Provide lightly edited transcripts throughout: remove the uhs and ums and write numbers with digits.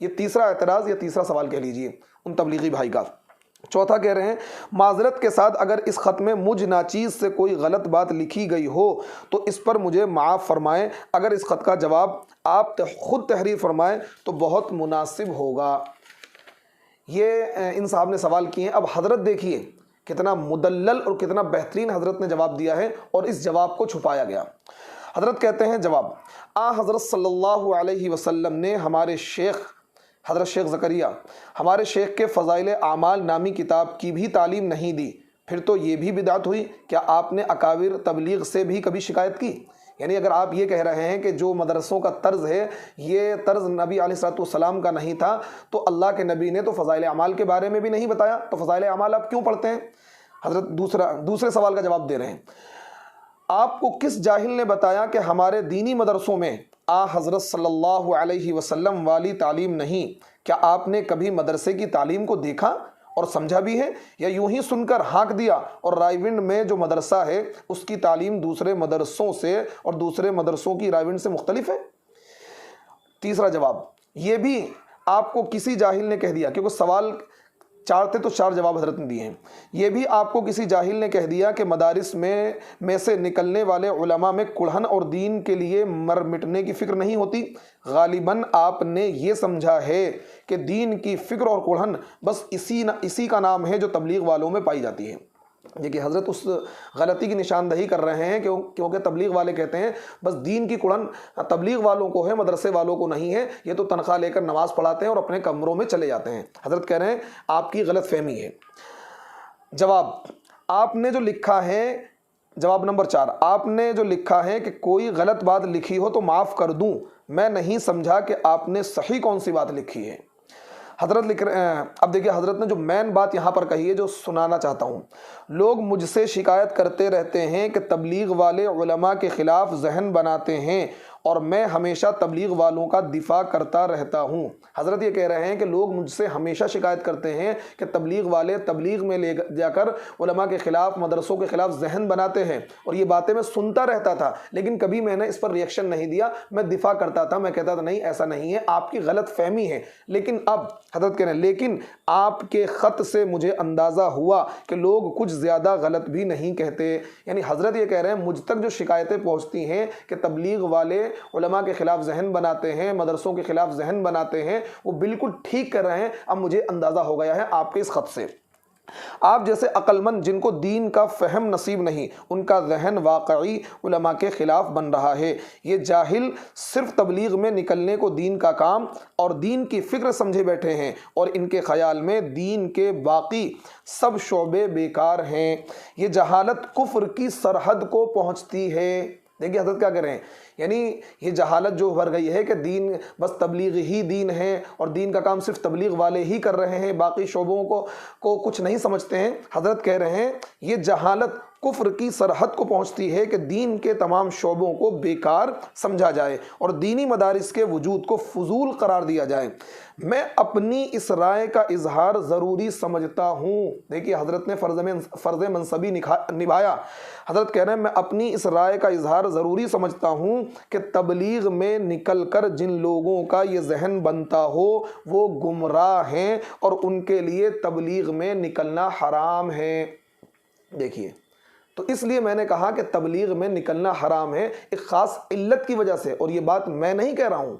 یہ تیسرا اعتراض یا تیسرا سوال کہہ لیجئے ان تبلیغی بھائی کا۔ چوتھا کہہ رہے ہیں معذرت کے ساتھ اگر اس خط میں مجھ ناچیز سے کوئی غلط بات لکھی گئی ہو تو اس پر مجھے معاف فرمائیں، اگر اس خط کا جواب آپ خود تحریر فرمائیں تو بہت مناسب ہوگا۔ یہ ان صاحب نے سوال کیے ہیں۔ اب حضرت دیکھیے کتنا مدلل اور کتنا بہترین حضرت نے جواب دیا ہے اور اس جواب کو چھپایا گیا۔ حضرت کہتے ہیں جواب، حضرت صلی اللہ علیہ وسلم نے ہمارے شیخ حضرت شیخ زکریا ہمارے شیخ کے فضائل اعمال نامی کتاب کی بھی تعلیم نہیں دی، پھر تو یہ بھی بدعت ہوئی۔ کیا آپ نے اکابر تبلیغ سے بھی کبھی شکایت کی؟ یعنی اگر آپ یہ کہہ رہے ہیں کہ جو مدرسوں کا طرز ہے یہ طرز نبی علیہ الصلوۃ والسلام کا نہیں تھا، تو اللہ کے نبی نے تو فضائل اعمال کے بارے میں بھی نہیں بتایا، تو فضائل اعمال آپ کیوں پڑھتے ہیں؟ حضرت دوسرے سوال کا جواب دے رہے ہیں، آپ کو کس جاہل نے بتایا کہ ہمارے دینی مدرسوں میں حضرت صلی اللہ علیہ وسلم والی تعلیم نہیں؟ کیا آپ نے کبھی مدرسے کی تعلیم کو دیکھا اور سمجھا بھی ہے، یا یوں ہی سن کر ہانک دیا؟ اور رائیونڈ میں جو مدرسہ ہے اس کی تعلیم دوسرے مدرسوں سے اور دوسرے مدرسوں کی رائیونڈ سے مختلف ہے؟ تیسرا جواب، یہ بھی آپ کو کسی جاہل نے کہہ دیا، کیونکہ سوال 4 تھے تو 4 جواب حضرت نے دیے ہیں، یہ بھی آپ کو کسی جاہل نے کہہ دیا کہ مدارس میں سے نکلنے والے علماء میں کڑھن اور دین کے لیے مر مٹنے کی فکر نہیں ہوتی؟ غالباً آپ نے یہ سمجھا ہے کہ دین کی فکر اور کڑھن بس اسی کا نام ہے جو تبلیغ والوں میں پائی جاتی ہے۔ دیکھیے حضرت اس غلطی کی نشاندہی کر رہے ہیں کیونکہ تبلیغ والے کہتے ہیں بس دین کی کڑھن تبلیغ والوں کو ہے، مدرسے والوں کو نہیں ہے، یہ تو تنخواہ لے کر نماز پڑھاتے ہیں اور اپنے کمروں میں چلے جاتے ہیں۔ حضرت کہہ رہے ہیں آپ کی غلط فہمی ہے۔ جواب، آپ نے جو لکھا ہے، جواب نمبر 4، آپ نے جو لکھا ہے کہ کوئی غلط بات لکھی ہو تو معاف کر دوں، میں نہیں سمجھا کہ آپ نے صحیح کون سی بات لکھی ہے۔ حضرت لکھ رہے ہیں، اب دیکھیے حضرت نے جو مین بات یہاں پر کہی ہے جو سنانا چاہتا ہوں، لوگ مجھ سے شکایت کرتے رہتے ہیں کہ تبلیغ والے علماء کے خلاف ذہن بناتے ہیں اور میں ہمیشہ تبلیغ والوں کا دفاع کرتا رہتا ہوں۔ حضرت یہ کہہ رہے ہیں کہ لوگ مجھ سے ہمیشہ شکایت کرتے ہیں کہ تبلیغ والے تبلیغ میں لے جا کر علماء کے خلاف، مدرسوں کے خلاف ذہن بناتے ہیں، اور یہ باتیں میں سنتا رہتا تھا لیکن کبھی میں نے اس پر ریئیکشن نہیں دیا، میں دفاع کرتا تھا، میں کہتا تھا نہیں ایسا نہیں ہے، آپ کی غلط فہمی ہے۔ لیکن اب حضرت کہہ رہے ہیں لیکن آپ کے خط سے مجھے اندازہ ہوا کہ لوگ کچھ زیادہ غلط بھی نہیں کہتے۔ یعنی حضرت یہ کہہ رہے ہیں مجھ تک جو شکایتیں پہنچتی ہیں کہ تبلیغ والے علماء کے خلاف ذہن بناتے ہیں، مدرسوں کے خلاف ذہن بناتے ہیں، وہ بالکل ٹھیک کر رہے ہیں۔ اب مجھے اندازہ ہو گیا ہے آپ کے اس خط سے، آپ جیسے عقل مند جن کو دین کا فہم نصیب نہیں، ان کا ذہن واقعی علماء کے خلاف بن رہا ہے۔ یہ جاہل صرف تبلیغ میں نکلنے کو دین کا کام اور دین کی فکر سمجھے بیٹھے ہیں، اور ان کے خیال میں دین کے باقی سب شعبے بیکار ہیں۔ یہ جہالت کفر کی سرحد کو پہنچتی ہے۔ دیکھیے حضرت کیا کر رہے ہیں، یعنی یہ جہالت جو بھر گئی ہے کہ دین بس تبلیغ ہی دین ہے اور دین کا کام صرف تبلیغ والے ہی کر رہے ہیں، باقی شعبوں کو کچھ نہیں سمجھتے ہیں۔ حضرت کہہ رہے ہیں یہ جہالت کفر کی سرحد کو پہنچتی ہے کہ دین کے تمام شعبوں کو بیکار سمجھا جائے اور دینی مدارس کے وجود کو فضول قرار دیا جائے۔ میں اپنی اس رائے کا اظہار ضروری سمجھتا ہوں۔ دیکھیے حضرت نے فرض منصبی نبھایا۔ حضرت کہہ رہے ہیں میں اپنی اس رائے کا اظہار ضروری سمجھتا ہوں کہ تبلیغ میں نکل کر جن لوگوں کا یہ ذہن بنتا ہو وہ گمراہ ہیں اور ان کے لیے تبلیغ میں نکلنا حرام ہے۔ دیکھیے تو اس لیے میں نے کہا کہ تبلیغ میں نکلنا حرام ہے ایک خاص علت کی وجہ سے، اور یہ بات میں نہیں کہہ رہا ہوں،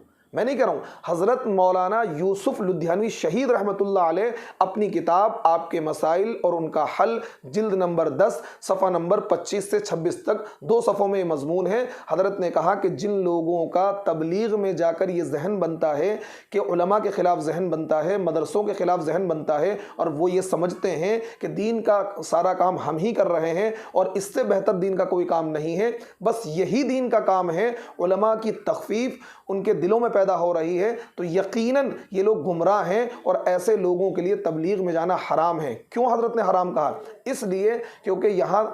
حضرت مولانا یوسف لدھیانوی شہید رحمۃ اللہ علیہ اپنی کتاب آپ کے مسائل اور ان کا حل جلد نمبر 10 صفحہ نمبر 25 سے 26 تک 2 صفحوں میں یہ مضمون ہے۔ حضرت نے کہا کہ جن لوگوں کا تبلیغ میں جا کر یہ ذہن بنتا ہے کہ علماء کے خلاف ذہن بنتا ہے، مدرسوں کے خلاف ذہن بنتا ہے، اور وہ یہ سمجھتے ہیں کہ دین کا سارا کام ہم ہی کر رہے ہیں اور اس سے بہتر دین کا کوئی کام نہیں ہے، بس یہی دین کا کام ہے، علماء کی تخفیف ان کے دلوں میں پیدا ہو رہی ہے، تو یقیناً یہ لوگ گمراہ ہیں اور ایسے لوگوں کے لیے تبلیغ میں جانا حرام ہے۔ کیوں حضرت نے حرام کہا؟ اس لیے کیونکہ یہاں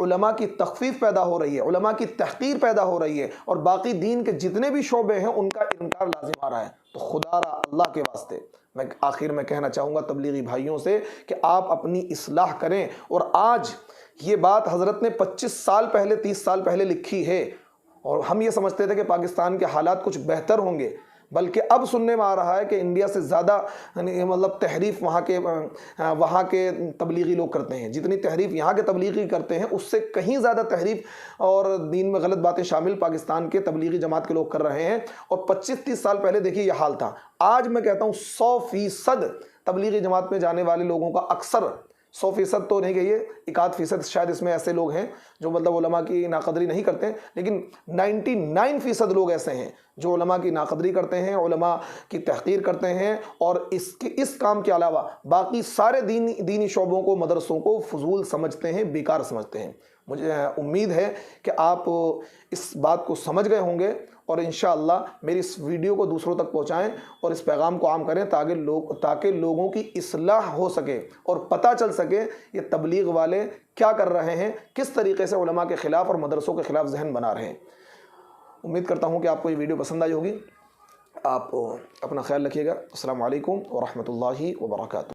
علماء کی تخفیف پیدا ہو رہی ہے، علماء کی تحقیر پیدا ہو رہی ہے، اور باقی دین کے جتنے بھی شعبے ہیں ان کا انکار لازم آ رہا ہے۔ تو خدا را اللہ کے واسطے میں آخر میں کہنا چاہوں گا تبلیغی بھائیوں سے کہ آپ اپنی اصلاح کریں، اور آج یہ بات حضرت نے 25 سال پہلے 30 سال پہلے لکھی ہے، اور ہم یہ سمجھتے تھے کہ پاکستان کے حالات کچھ بہتر ہوں گے، بلکہ اب سننے میں آ رہا ہے کہ انڈیا سے زیادہ مطلب تحریف وہاں کے تبلیغی لوگ کرتے ہیں. جتنی تحریف یہاں کے تبلیغی کرتے ہیں اس سے کہیں زیادہ تحریف اور دین میں غلط باتیں شامل پاکستان کے تبلیغی جماعت کے لوگ کر رہے ہیں. اور 25-30 سال پہلے دیکھیے یہ حال تھا. آج میں کہتا ہوں 100% تبلیغی جماعت میں جانے والے لوگوں کا اکثر 100% تو نہیں کہیے 1% شاید اس میں ایسے لوگ ہیں جو مطلب علماء کی ناقدری نہیں کرتے، لیکن 99% لوگ ایسے ہیں جو علماء کی ناقدری کرتے ہیں، علماء کی تحقیر کرتے ہیں، اور اس کام کے علاوہ باقی سارے دینی شعبوں کو، مدرسوں کو فضول سمجھتے ہیں، بیکار سمجھتے ہیں. مجھے امید ہے کہ آپ اس بات کو سمجھ گئے ہوں گے، اور انشاءاللہ میری اس ویڈیو کو دوسروں تک پہنچائیں اور اس پیغام کو عام کریں تاکہ لوگوں کی اصلاح ہو سکے اور پتہ چل سکے یہ تبلیغ والے کیا کر رہے ہیں، کس طریقے سے علماء کے خلاف اور مدرسوں کے خلاف ذہن بنا رہے ہیں. امید کرتا ہوں کہ آپ کو یہ ویڈیو پسند آئی ہوگی. آپ اپنا خیال رکھیے گا. السلام علیکم ورحمۃ اللہ وبرکاتہ.